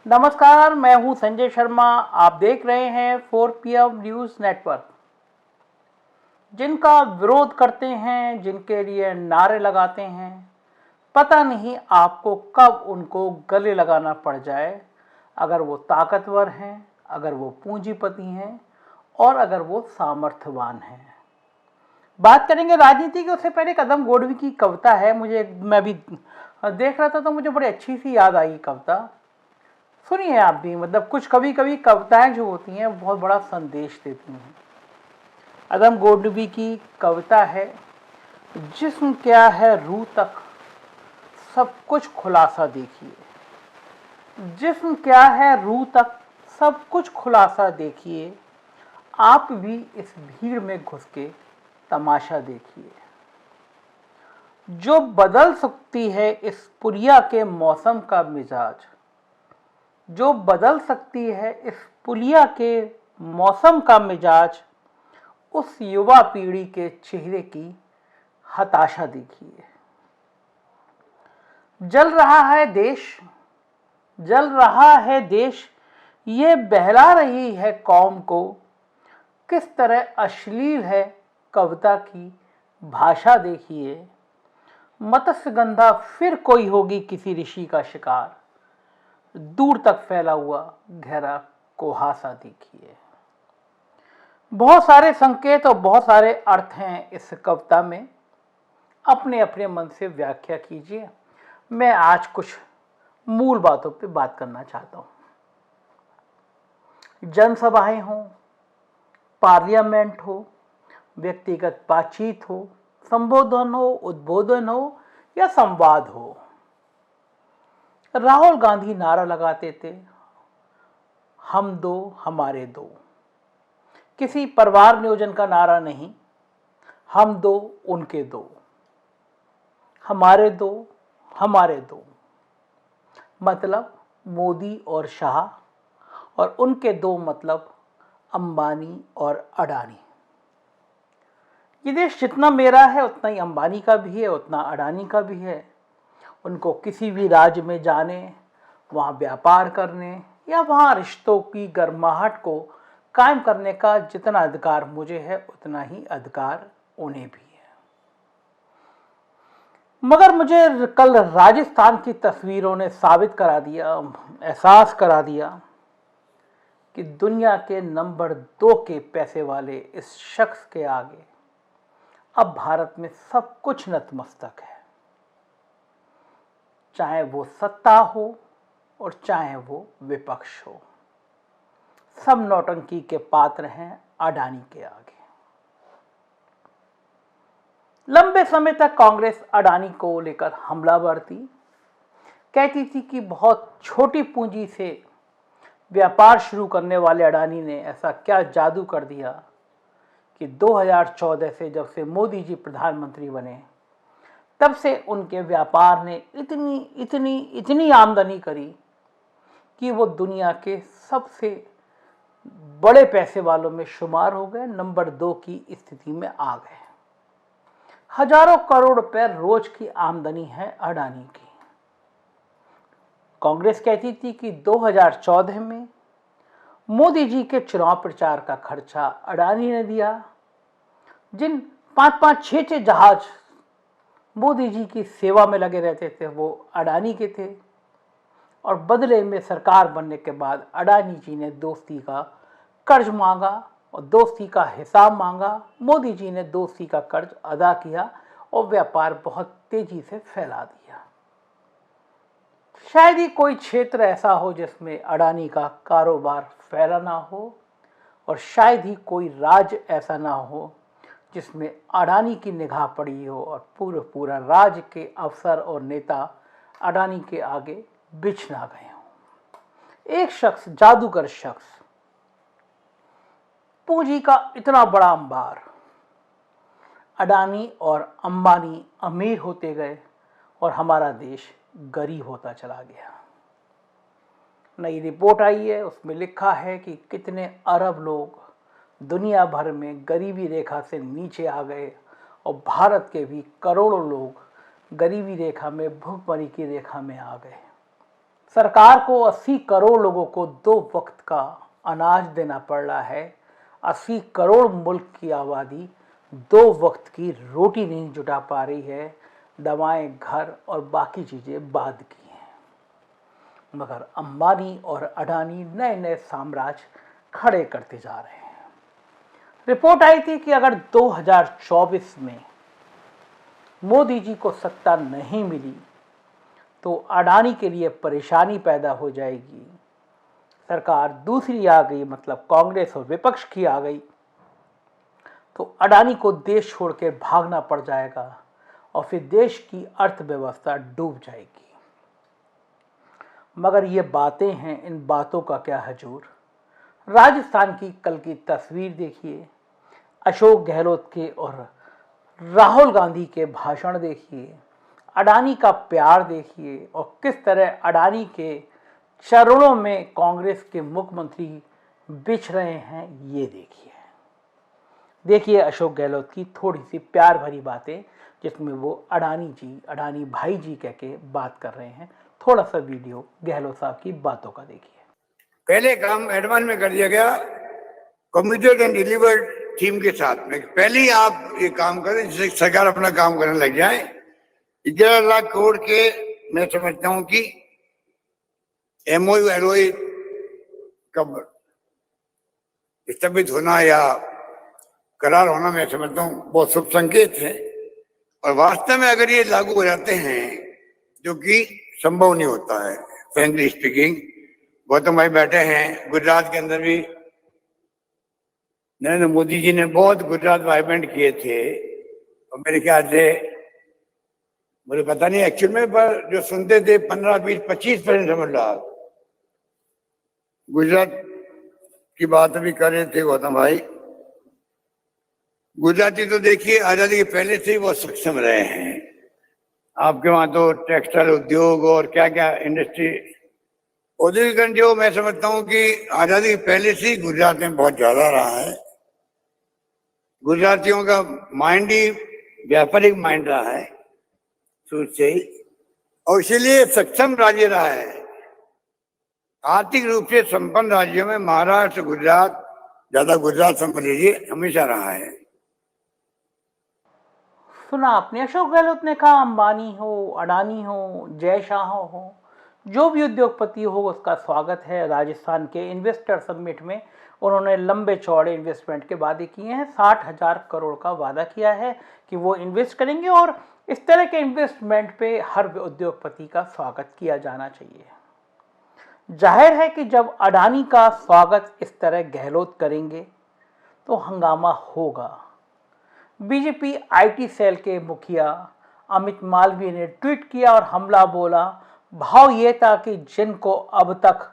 नमस्कार, मैं हूं संजय शर्मा। आप देख रहे हैं 4PM न्यूज़ नेटवर्क। जिनका विरोध करते हैं, जिनके लिए नारे लगाते हैं, पता नहीं आपको कब उनको गले लगाना पड़ जाए। अगर वो ताकतवर हैं, अगर वो पूंजीपति हैं और अगर वो सामर्थ्यवान हैं। बात करेंगे राजनीति की। उससे पहले कदम गोडवी की कविता है। मैं भी देख रहा था तो मुझे बड़ी अच्छी सी याद आई कविता। सुनिए आप भी। कुछ कभी कभी कविताएं जो होती हैं बहुत बड़ा संदेश देती हैं। अदम गोडवी की कविता है, जिस्म क्या है रूह तक सब कुछ खुलासा देखिए। जिस्म क्या है रूह तक सब कुछ खुलासा देखिए। आप भी इस भीड़ में घुस के तमाशा देखिए। जो बदल सकती है इस पुलिया के मौसम का मिजाज, जो बदल सकती है इस पुलिया के मौसम का मिजाज, उस युवा पीढ़ी के चेहरे की हताशा देखिए। जल रहा है देश, जल रहा है देश, ये बहला रही है कौम को। किस तरह अश्लील है कविता की भाषा देखिए। मत्स्यगंधा फिर कोई होगी किसी ऋषि का शिकार। दूर तक फैला हुआ गहरा कुहासा देखिए। बहुत सारे संकेत और बहुत सारे अर्थ हैं इस कविता में। अपने अपने मन से व्याख्या कीजिए। मैं आज कुछ मूल बातों पे बात करना चाहता हूं। जनसभाएं हो, पार्लियामेंट हो, व्यक्तिगत बातचीत हो, संबोधन हो, उद्बोधन हो या संवाद हो, राहुल गांधी नारा लगाते थे, हम दो हमारे दो। किसी परिवार नियोजन का नारा नहीं, हम दो उनके दो, हमारे दो हमारे दो। मतलब मोदी और शाह, और उनके दो मतलब अंबानी और अडानी। ये देश जितना मेरा है उतना ही अंबानी का भी है, उतना अडानी का भी है। उनको किसी भी राज्य में जाने, वहाँ व्यापार करने या वहाँ रिश्तों की गर्माहट को कायम करने का जितना अधिकार मुझे है उतना ही अधिकार उन्हें भी है। मगर मुझे कल राजस्थान की तस्वीरों ने साबित करा दिया, एहसास करा दिया कि दुनिया के नंबर 2 के पैसे वाले इस शख्स के आगे अब भारत में सब कुछ नतमस्तक है। चाहे वो सत्ता हो और चाहे वो विपक्ष हो, सब नौटंकी के पात्र हैं अडानी के आगे। लंबे समय तक कांग्रेस अडानी को लेकर हमलावर थी। कहती थी कि बहुत छोटी पूंजी से व्यापार शुरू करने वाले अडानी ने ऐसा क्या जादू कर दिया कि 2014 से जब से मोदी जी प्रधानमंत्री बने तब से उनके व्यापार ने इतनी इतनी इतनी आमदनी करी कि वो दुनिया के सबसे बड़े पैसे वालों में शुमार हो गए, नंबर 2 की स्थिति में आ गए। हजारों करोड़ रुपए रोज की आमदनी है अडानी की। कांग्रेस कहती थी कि 2014 में मोदी जी के चुनाव प्रचार का खर्चा अडानी ने दिया। जिन 5-5, 6-6 जहाज मोदी जी की सेवा में लगे रहते थे वो अडानी के थे, और बदले में सरकार बनने के बाद अडानी जी ने दोस्ती का कर्ज मांगा और दोस्ती का हिसाब मांगा। मोदी जी ने दोस्ती का कर्ज अदा किया और व्यापार बहुत तेजी से फैला दिया। शायद ही कोई क्षेत्र ऐसा हो जिसमें अडानी का कारोबार फैला ना हो, और शायद ही कोई राज्य ऐसा ना हो जिसमें अडानी की निगाह पड़ी हो और पूरा राज्य के अफसर और नेता अडानी के आगे बिछ ना गए हों। एक शख्स, जादूगर शख्स, पूंजी का इतना बड़ा अंबार, अडानी और अंबानी अमीर होते गए और हमारा देश गरीब होता चला गया। नई रिपोर्ट आई है, उसमें लिखा है कि कितने अरब लोग दुनिया भर में गरीबी रेखा से नीचे आ गए और भारत के भी करोड़ों लोग गरीबी रेखा में, भुखमरी की रेखा में आ गए। सरकार को 80 करोड़ लोगों को 2 वक्त का अनाज देना पड़ रहा है। 80 करोड़ मुल्क की आबादी 2 वक्त की रोटी नहीं जुटा पा रही है। दवाएं, घर और बाकी चीज़ें बाद की हैं, मगर अंबानी और अडानी नए नए साम्राज्य खड़े करते जा रहे हैं। रिपोर्ट आई थी कि अगर 2024 में मोदी जी को सत्ता नहीं मिली तो अडानी के लिए परेशानी पैदा हो जाएगी। सरकार दूसरी आ गई, मतलब कांग्रेस और विपक्ष की आ गई, तो अडानी को देश छोड़ के भागना पड़ जाएगा और फिर देश की अर्थव्यवस्था डूब जाएगी। मगर ये बातें हैं, इन बातों का क्या हजूर। राजस्थान की कल की तस्वीर देखिए, अशोक गहलोत के और राहुल गांधी के भाषण देखिए, अडानी का प्यार देखिए और किस तरह अडानी के चरणों में कांग्रेस के मुख्यमंत्री बिछ रहे हैं, ये देखिए अशोक गहलोत की थोड़ी सी प्यार भरी बातें, जिसमें वो अडानी जी, अडानी भाई जी कह के बात कर रहे हैं। थोड़ा सा वीडियो गहलोत साहब की बातों का देखिए। पहले काम एडवांस में कर दिया गया कमिटेड एंड डिलीवर्ड थीम के साथ में। पहले ही आप ये काम करें जिससे सरकार अपना काम करने लग जाए। 11 लाख करोड़ के मैं समझता हूं कि एमओयू एलओई कब स्थगित होना या करार होना, मैं समझता हूँ बहुत शुभ संकेत है। और वास्तव में अगर ये लागू हो जाते हैं, जो कि संभव नहीं होता है फ्रेंकली स्पीकिंग। गौतम भाई बैठे हैं, गुजरात के अंदर भी नरेंद्र मोदी जी ने बहुत गुजरात वाइब्रेंट किए थे, और मेरे ख्याल से, मुझे पता नहीं एक्चुअल में, पर जो सुनते थे 15, 20, 25% समझ रहा। गुजरात की बात भी कर रहे थे गौतम भाई। गुजराती तो देखिए आजादी के पहले से ही बहुत सक्षम रहे हैं। आपके वहां तो टेक्सटाइल उद्योग और क्या क्या इंडस्ट्री, औद्योगिकरण जो मैं समझता हूँ कि आजादी के पहले से ही गुजरात में बहुत ज्यादा रहा है। गुजरातियों का माइंड ही व्यापारिक माइंड रहा है शुरू से ही, और इसीलिए सक्षम राज्य रहा है। आर्थिक रूप से संपन्न राज्यों में महाराष्ट्र, गुजरात, ज्यादा गुजरात समझ लीजिए, हमेशा रहा है। सुना आपने, अशोक गहलोत ने कहा अंबानी हो, अडानी हो, जय शाह हो, जो भी उद्योगपति हो उसका स्वागत है। राजस्थान के इन्वेस्टर समिट में उन्होंने लंबे चौड़े इन्वेस्टमेंट के वादे किए हैं। 60,000 करोड़ का वादा किया है कि वो इन्वेस्ट करेंगे, और इस तरह के इन्वेस्टमेंट पे हर उद्योगपति का स्वागत किया जाना चाहिए। जाहिर है कि जब अडानी का स्वागत इस तरह गहलोत करेंगे तो हंगामा होगा। बीजेपी आईटी सेल के मुखिया अमित मालवीय ने ट्वीट किया और हमला बोला। भाव ये था कि जिनको अब तक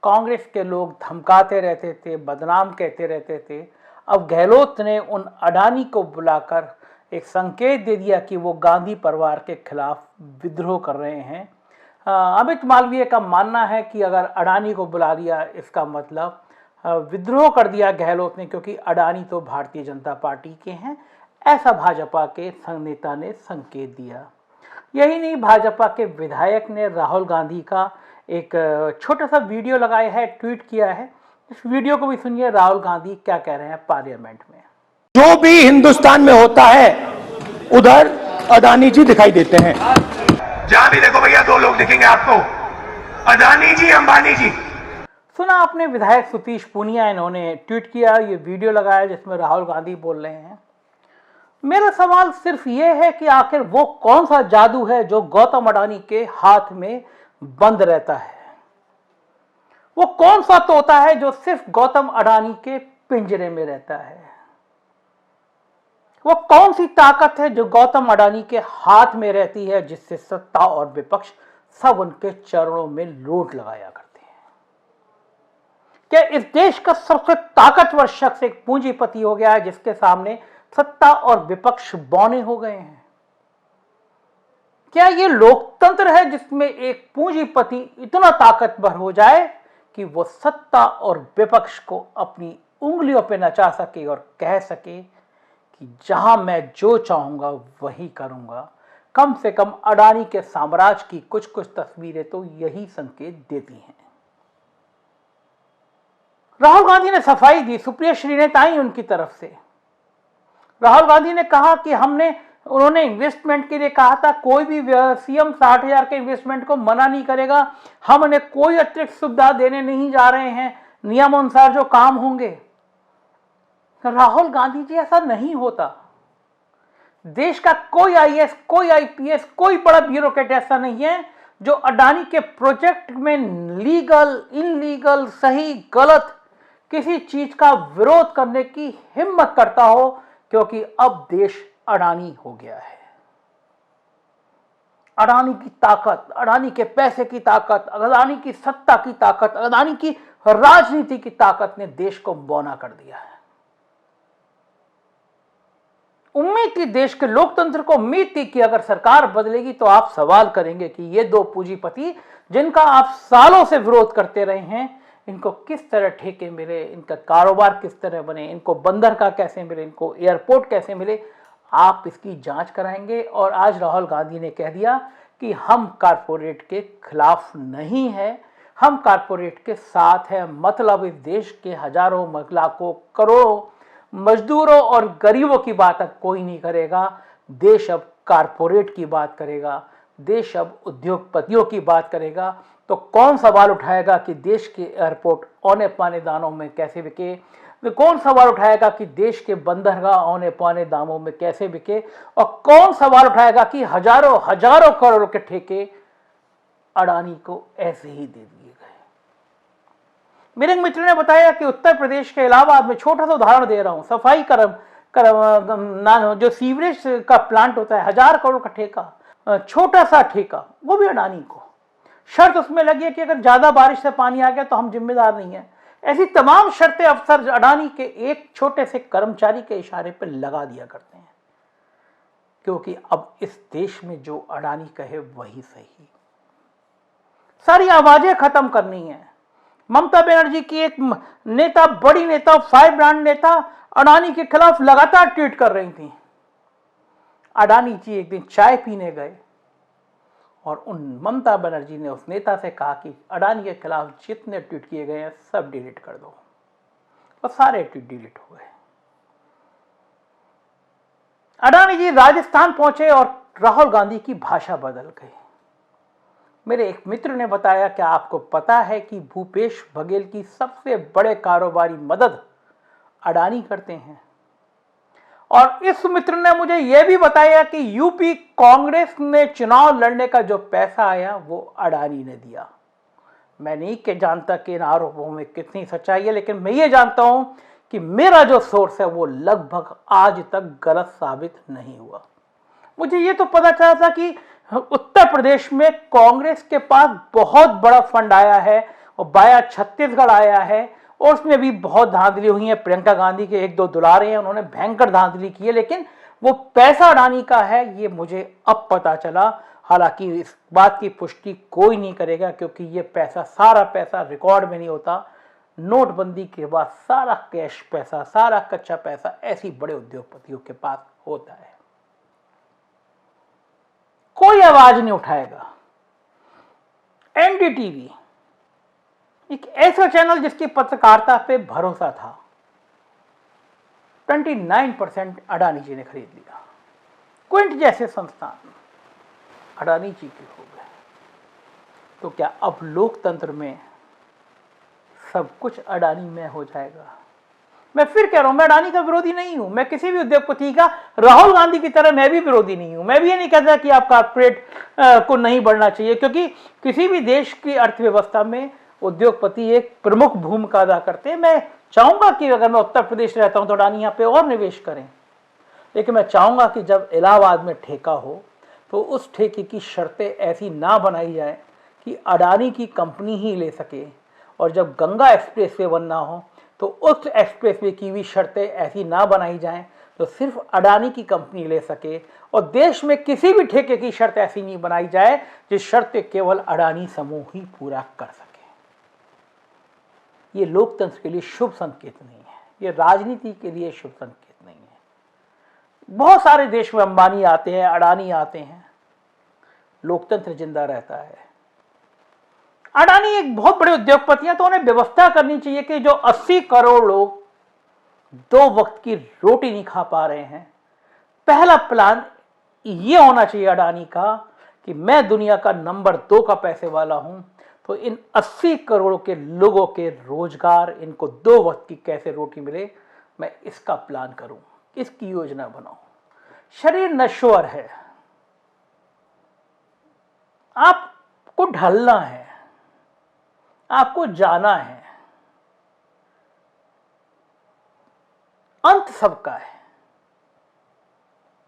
कांग्रेस के लोग धमकाते रहते थे, बदनाम कहते रहते थे, अब गहलोत ने उन अडानी को बुलाकर एक संकेत दे दिया कि वो गांधी परिवार के खिलाफ विद्रोह कर रहे हैं। अमित मालवीय का मानना है कि अगर अडानी को बुला दिया, इसका मतलब विद्रोह कर दिया गहलोत ने, क्योंकि अडानी तो भारतीय जनता पार्टी के हैं, ऐसा भाजपा के संघ नेता ने संकेत दिया। यही नहीं, भाजपा के विधायक ने राहुल गांधी का एक छोटा सा वीडियो लगाया है, ट्वीट किया है। इस वीडियो को भी सुनिए, राहुल गांधी क्या कह रहे हैं पार्लियामेंट में। जो भी हिंदुस्तान में होता है उधर अडानी जी दिखाई देते हैं। जहां भी देखो भैया 2 लोग दिखेंगे आपको, अडानी जी, अंबानी जी। सुना आपने, विधायक सतीश पूनिया, इन्होंने ट्वीट किया, ये वीडियो लगाया जिसमें राहुल गांधी बोल रहे हैं। मेरा सवाल सिर्फ ये है कि आखिर वो कौन सा जादू है जो गौतम अडानी के हाथ में बंद रहता है? वो कौन सा तोता है जो सिर्फ गौतम अडानी के पिंजरे में रहता है? वो कौन सी ताकत है जो गौतम अडानी के हाथ में रहती है, जिससे सत्ता और विपक्ष सब उनके चरणों में लोट लगाया करते हैं? क्या इस देश का सबसे ताकतवर शख्स एक पूंजीपति हो गया है, जिसके सामने सत्ता और विपक्ष बौने हो गए हैं? क्या ये लोकतंत्र है जिसमें एक पूंजीपति इतना ताकतवर हो जाए कि वो सत्ता और विपक्ष को अपनी उंगलियों पे नचा सके और कह सके कि जहां मैं जो चाहूंगा वही करूंगा? कम से कम अडानी के साम्राज्य की कुछ कुछ तस्वीरें तो यही संकेत देती हैं। राहुल गांधी ने सफाई दी, सुप्रिया श्रीनेत आई उनकी तरफ से। राहुल गांधी ने कहा कि उन्होंने इन्वेस्टमेंट के लिए कहा था, कोई भी सीएम 60,000 के इन्वेस्टमेंट को मना नहीं करेगा, हम उन्हें कोई अतिरिक्त सुविधा देने नहीं जा रहे हैं, नियमानुसार जो काम होंगे। राहुल गांधी जी, ऐसा नहीं होता। देश का कोई आईएएस, कोई आईपीएस, कोई बड़ा ब्यूरोक्रेट ऐसा नहीं है जो अडानी के प्रोजेक्ट में लीगल, इनलीगल, सही, गलत किसी चीज का विरोध करने की हिम्मत करता हो, क्योंकि अब देश अडानी हो गया है। अडानी की ताकत, अडानी के पैसे की ताकत, अडानी की सत्ता की ताकत, अडानी की राजनीति की ताकत ने देश को बौना कर दिया है। उम्मीद थी, देश के लोकतंत्र को उम्मीद थी कि अगर सरकार बदलेगी तो आप सवाल करेंगे कि ये दो पूंजीपति जिनका आप सालों से विरोध करते रहे हैं, इनको किस तरह ठेके मिले, इनका कारोबार किस तरह बने, इनको बंदरगाह कैसे मिले, इनको एयरपोर्ट कैसे मिले, आप इसकी जांच कराएंगे। और आज राहुल गांधी ने कह दिया कि हम कारपोरेट के खिलाफ नहीं है, हम कारपोरेट के साथ हैं। मतलब इस देश के हजारों, लाखों, करोड़ों मजदूरों और गरीबों की बात अब कोई नहीं करेगा। देश अब कारपोरेट की बात करेगा, देश अब उद्योगपतियों की बात करेगा। तो कौन सवाल उठाएगा कि देश के एयरपोर्ट औने पौने दामों में कैसे बिके, तो कौन सवाल उठाएगा कि देश के बंदरगाह औने पौने दामों में कैसे बिके, और कौन सवाल उठाएगा कि हजारों हजारों करोड़ के ठेके अडानी को ऐसे ही दे दिए गए। मेरे एक मित्र ने बताया कि उत्तर प्रदेश के इलाहाबाद में, छोटा सा उदाहरण दे रहा हूं, सफाई जो सीवरेज का प्लांट होता है, 1000 करोड़ का ठेका, छोटा सा ठेका, वो भी अडानी को। शर्त उसमें लगी है कि अगर ज्यादा बारिश से पानी आ गया तो हम जिम्मेदार नहीं है। ऐसी तमाम शर्तें अफसर अडानी के एक छोटे से कर्मचारी के इशारे पर लगा दिया करते हैं, क्योंकि अब इस देश में जो अडानी कहे वही सही। सारी आवाजें खत्म करनी है। ममता बनर्जी की एक नेता, बड़ी नेता, 5 ब्रांड नेता अडानी के खिलाफ लगातार ट्वीट कर रही थी। अडानी जी एक दिन चाय पीने गए और उन ममता बनर्जी ने उस नेता से कहा कि अडानी के खिलाफ जितने ट्वीट किए गए हैं सब डिलीट कर दो, और सारे ट्वीट डिलीट हो गए। अडानी जी राजस्थान पहुंचे और राहुल गांधी की भाषा बदल गई। मेरे एक मित्र ने बताया कि आपको पता है कि भूपेश बघेल की सबसे बड़े कारोबारी मदद अडानी करते हैं। और इस मित्र ने मुझे यह भी बताया कि यूपी कांग्रेस में चुनाव लड़ने का जो पैसा आया वो अडानी ने दिया। मैं नहीं जानता कि इन आरोपों में कितनी सच्चाई है, लेकिन मैं ये जानता हूं कि मेरा जो सोर्स है वो लगभग आज तक गलत साबित नहीं हुआ। मुझे ये तो पता चला था कि उत्तर प्रदेश में कांग्रेस के पास बहुत बड़ा फंड आया है और बाया छत्तीसगढ़ आया है, और उसमें भी बहुत धांधली हुई है। प्रियंका गांधी के 1-2 दुलारे हैं, उन्होंने भयंकर धांधली की है, लेकिन वो पैसा अडानी का है ये मुझे अब पता चला। हालांकि इस बात की पुष्टि कोई नहीं करेगा, क्योंकि ये पैसा, सारा पैसा रिकॉर्ड में नहीं होता। नोटबंदी के बाद सारा कैश पैसा, सारा कच्चा पैसा ऐसी बड़े उद्योगपतियों के पास होता है। कोई आवाज नहीं उठाएगा। एनडीटीवी एक ऐसा चैनल जिसकी पत्रकारिता पे भरोसा था, 29% अडानी जी ने खरीद लिया। क्विंट जैसे संस्थान अडानी जी के हो गए। तो क्या अब लोकतंत्र में सब कुछ अडानी में हो जाएगा? मैं फिर कह रहा हूं, मैं अडानी का विरोधी नहीं हूं, मैं किसी भी उद्योगपति का, राहुल गांधी की तरह मैं भी विरोधी नहीं हूं। मैं भी ये नहीं कहता कि आप कारपोरेट को नहीं बढ़ना चाहिए, क्योंकि किसी भी देश की अर्थव्यवस्था में उद्योगपति एक प्रमुख भूमिका अदा करते हैं। मैं चाहूंगा कि अगर मैं उत्तर प्रदेश रहता हूं तो अडानी यहाँ पे और निवेश करें, लेकिन मैं चाहूंगा कि जब इलाहाबाद में ठेका हो तो उस ठेके की शर्तें ऐसी ना बनाई जाए कि अडानी की कंपनी ही ले सके, और जब गंगा एक्सप्रेसवे बनना हो तो उस एक्सप्रेसवे की भी शर्तें ऐसी ना बनाई जाएं तो सिर्फ अडानी की कंपनी ले सके, और देश में किसी भी ठेके की शर्त ऐसी नहीं बनाई जाए जिस शर्तें केवल अडानी समूह ही पूरा कर सके। ये लोकतंत्र के लिए शुभ संकेत नहीं है, ये राजनीति के लिए शुभ संकेत नहीं है। बहुत सारे देश में अंबानी आते हैं, अडानी आते हैं, लोकतंत्र जिंदा रहता है। अडानी एक बहुत बड़े उद्योगपति हैं, तो उन्हें व्यवस्था करनी चाहिए कि जो 80 करोड़ लोग 2 वक्त की रोटी नहीं खा पा रहे हैं, पहला प्लान ये होना चाहिए अडानी का कि मैं दुनिया का नंबर 2 का पैसे वाला हूं, तो इन 80 करोड़ के लोगों के रोजगार, इनको 2 वक्त की कैसे रोटी मिले, मैं इसका प्लान करूं, इसकी योजना बनाऊं। शरीर नश्वर है, आपको ढलना है, आपको जाना है, अंत सबका है।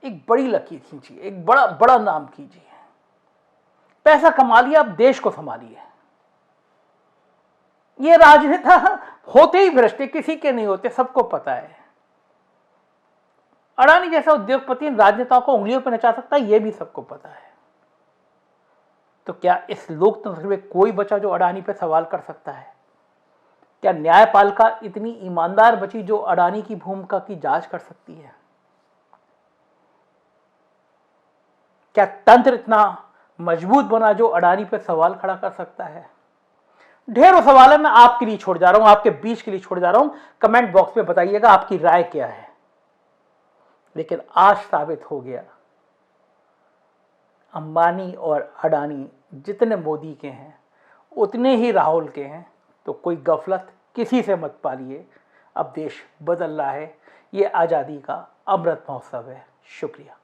एक बड़ी लकीर खींचिए, एक बड़ा बड़ा नाम कीजिए, पैसा कमा लिया, अब देश को संभालिए। ये राजनेता होते ही भ्रष्ट, किसी के नहीं होते, सबको पता है। अडानी जैसा उद्योगपति राजनेताओं को उंगलियों पर नचा सकता है, यह भी सबको पता है। तो क्या इस लोकतंत्र में कोई बचा जो अडानी पे सवाल कर सकता है? क्या न्यायपालिका इतनी ईमानदार बची जो अडानी की भूमिका की जांच कर सकती है? क्या तंत्र इतना मजबूत बना जो अडानी पे सवाल खड़ा कर सकता है? ढेरों सवाल है, मैं आपके लिए छोड़ जा रहा हूं, आपके बीच के लिए छोड़ जा रहा हूं। कमेंट बॉक्स में बताइएगा आपकी राय क्या है। लेकिन आज साबित हो गया, अंबानी और अडानी जितने मोदी के हैं उतने ही राहुल के हैं। तो कोई गफलत किसी से मत पालिए, अब देश बदल रहा है, ये आज़ादी का अमृत महोत्सव है। शुक्रिया।